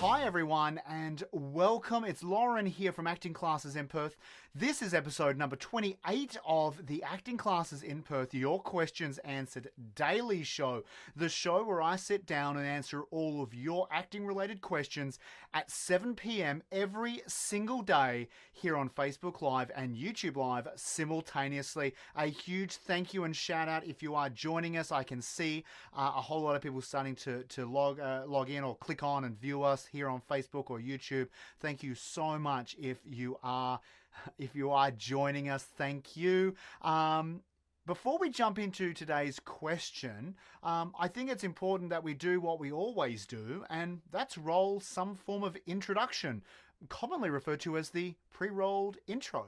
Hi everyone and welcome. It's Lauren here from Acting Classes in Perth. This is episode number 28 of the Acting Classes in Perth, Your Questions Answered Daily Show. The show where I sit down and answer all of your acting related questions at 7 p.m. every single day here on Facebook Live and YouTube Live simultaneously. A huge thank you and shout out if you are joining us. I can see a whole lot of people starting to log in or click on and view us here on Facebook or YouTube. Thank you so much if you are joining us. Thank you. Before we jump into today's question, I think it's important that we do what we always do, and that's roll some form of introduction, commonly referred to as the pre-rolled intro.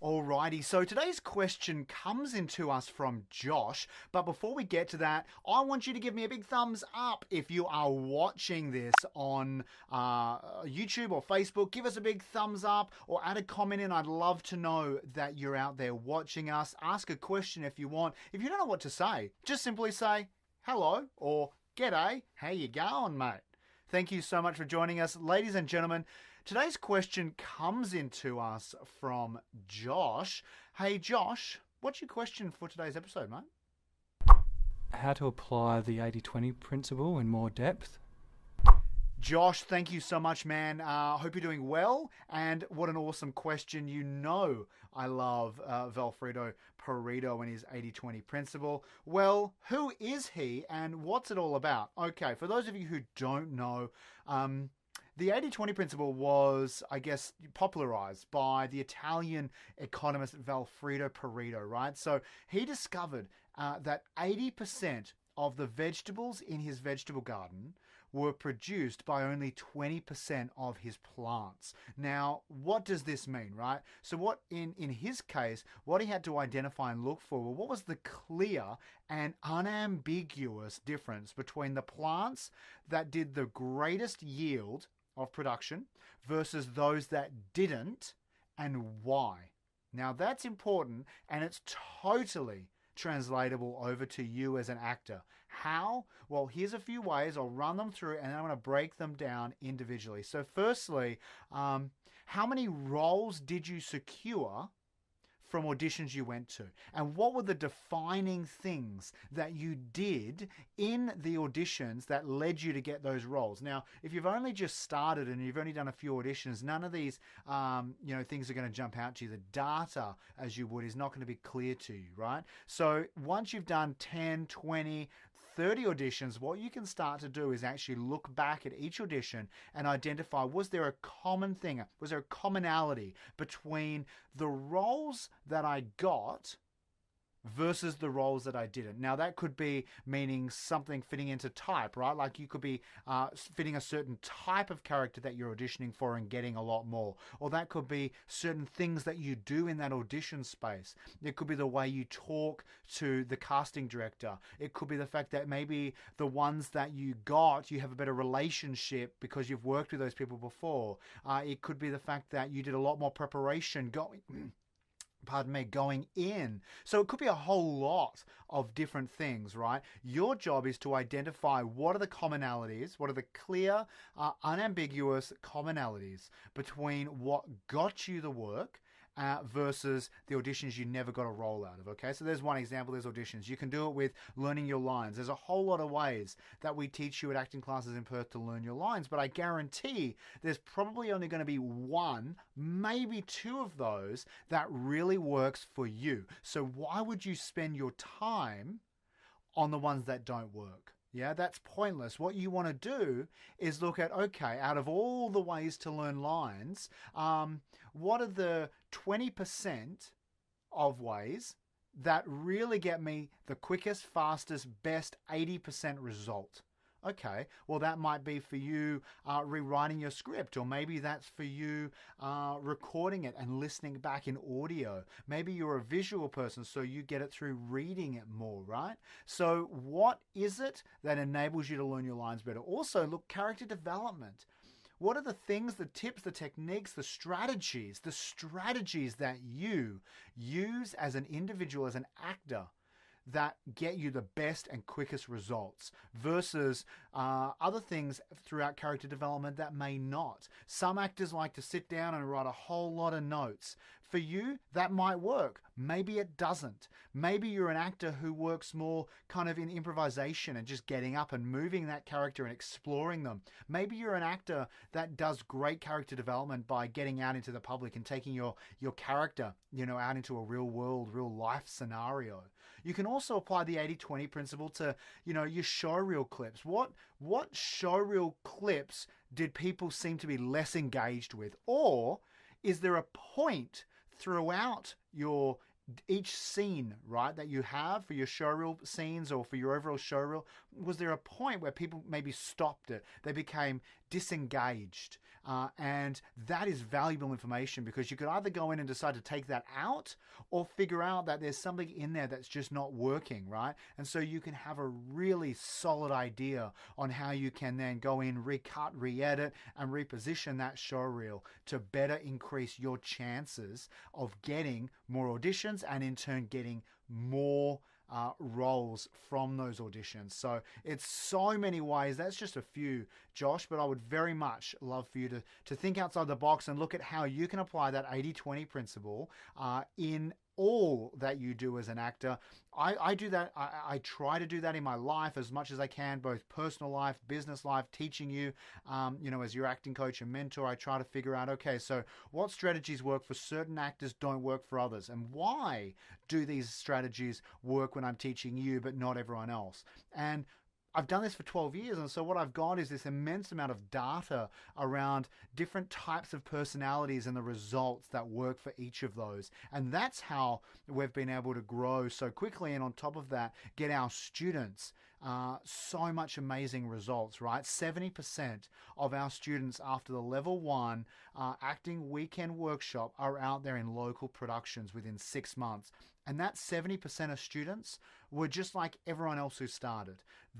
Alrighty, so today's question comes into us from Josh, but before we get to that, I want you to give me a big thumbs up if you are watching this on YouTube or Facebook. Give us a big thumbs up or add a comment in. I'd love to know that you're out there watching us. Ask a question if you want. If you don't know what to say, just simply say hello or g'day, how you going, mate? Thank you so much for joining us, ladies and gentlemen. Today's question comes into us from Josh. Hey, Josh, what's your question for today's episode, mate? How to apply the 80-20 principle in more depth. Josh, thank you so much, man. Hope you're doing well. And what an awesome question. You know I love Valfredo Pareto and his 80-20 principle. Well, who is he and what's it all about? Okay, for those of you who don't know, the 80-20 principle was, I guess, popularized by the Italian economist Valfredo Pareto, right? So he discovered that 80% of the vegetables in his vegetable garden were produced by only 20% of his plants. Now, what does this mean, right? So what, in his case, what he had to identify and look for, well, what was the clear and unambiguous difference between the plants that did the greatest yield of production versus those that didn't, and why? Now that's important, and it's totally translatable over to you as an actor. How? Well, here's a few ways. I'll run them through and then I'm going to break them down individually. So firstly, how many roles did you secure from auditions you went to? And what were the defining things that you did in the auditions that led you to get those roles? Now, if you've only just started and you've only done a few auditions, none of these things are going to jump out to you. The data, as you would, is not going to be clear to you, right? So once you've done 10, 20, 30 auditions, what you can start to do is actually look back at each audition and identify, was there a common thing? Was there a commonality between the roles that I got versus the roles that I didn't? Now, that could be meaning something fitting into type, right? Like you could be fitting a certain type of character that you're auditioning for and getting a lot more. Or that could be certain things that you do in that audition space. It could be the way you talk to the casting director. It could be the fact that maybe the ones that you got, you have a better relationship because you've worked with those people before. It could be the fact that you did a lot more preparation going in. So it could be a whole lot of different things, right? Your job is to identify what are the commonalities, what are the clear, unambiguous commonalities between what got you the work versus the auditions you never got a role out of, okay? So there's one example, there's auditions. You can do it with learning your lines. There's a whole lot of ways that we teach you at Acting Classes in Perth to learn your lines, but I guarantee there's probably only going to be one, maybe two of those that really works for you. So why would you spend your time on the ones that don't work? Yeah, that's pointless. What you want to do is look at, okay, out of all the ways to learn lines, what are the 20% of ways that really get me the quickest, fastest, best 80% result? Okay, well, that might be for you rewriting your script, or maybe that's for you recording it and listening back in audio. Maybe you're a visual person, so you get it through reading it more, right? So what is it that enables you to learn your lines better? Also, look, character development. What are the things, the tips, the techniques, the strategies that you use as an individual, as an actor, that get you the best and quickest results versus other things throughout character development that may not. Some actors like to sit down and write a whole lot of notes. For you, that might work. Maybe it doesn't. Maybe you're an actor who works more kind of in improvisation and just getting up and moving that character and exploring them. Maybe you're an actor that does great character development by getting out into the public and taking your character, out into a real world, real life scenario. You can also apply the 80-20 principle to, your showreel clips. What showreel clips did people seem to be less engaged with? Or is there a point throughout each scene, right, that you have for your showreel scenes or for your overall showreel? Was there a point where people maybe stopped it? They became disengaged. And that is valuable information, because you could either go in and decide to take that out or figure out that there's something in there that's just not working, right? And so you can have a really solid idea on how you can then go in, recut, re-edit, and reposition that showreel to better increase your chances of getting more auditions and in turn getting more roles from those auditions. So it's so many ways. That's just a few, Josh, but I would very much love for you to think outside the box and look at how you can apply that 80-20 principle in all that you do as an actor. I do that. I try to do that in my life as much as I can, both personal life, business life, teaching you, as your acting coach and mentor. I try to figure out, okay, so what strategies work for certain actors don't work for others, and why do these strategies work when I'm teaching you but not everyone else? And I've done this for 12 years, and so what I've got is this immense amount of data around different types of personalities and the results that work for each of those. And that's how we've been able to grow so quickly, and on top of that, get our students so much amazing results, right? 70% of our students after the level 1 acting weekend workshop are out there in local productions within 6 months. And that 70% of students were just like everyone else who started.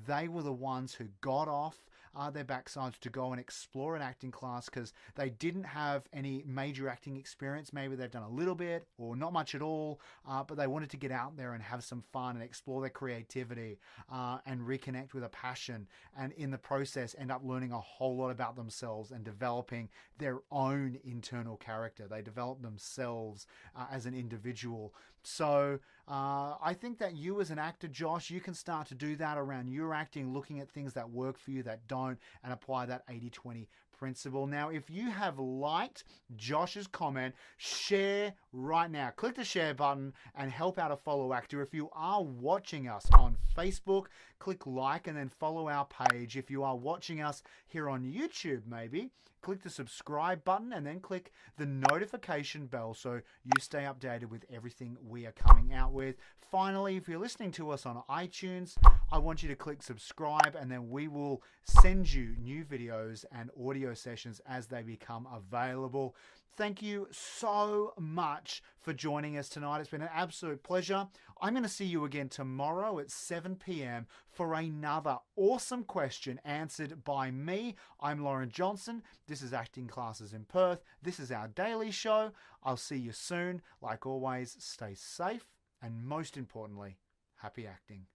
They were the ones who got off their backsides to go and explore an acting class because they didn't have any major acting experience. Maybe they've done a little bit or not much at all, but they wanted to get out there and have some fun and explore their creativity and reconnect with a passion, and in the process end up learning a whole lot about themselves and developing their own internal character. They develop themselves as an individual. So I think that you as an actor, Josh, you can start to do that around your acting, looking at things that work for you, that don't, and apply that 80-20 principle. Now, if you have liked Josh's comment, share right now. Click the share button and help out a fellow actor. If you are watching us on Facebook, click like and then follow our page. If you are watching us here on YouTube, maybe click the subscribe button and then click the notification bell so you stay updated with everything we are coming out with. Finally, if you're listening to us on iTunes, I want you to click subscribe, and then we will send you new videos and audio sessions as they become available. Thank you so much for joining us tonight. It's been an absolute pleasure. I'm going to see you again tomorrow at 7 p.m. for another awesome question answered by me. I'm Lauren Johnson. This is Acting Classes in Perth. This is our daily show. I'll see you soon. Like always, stay safe, and most importantly, happy acting.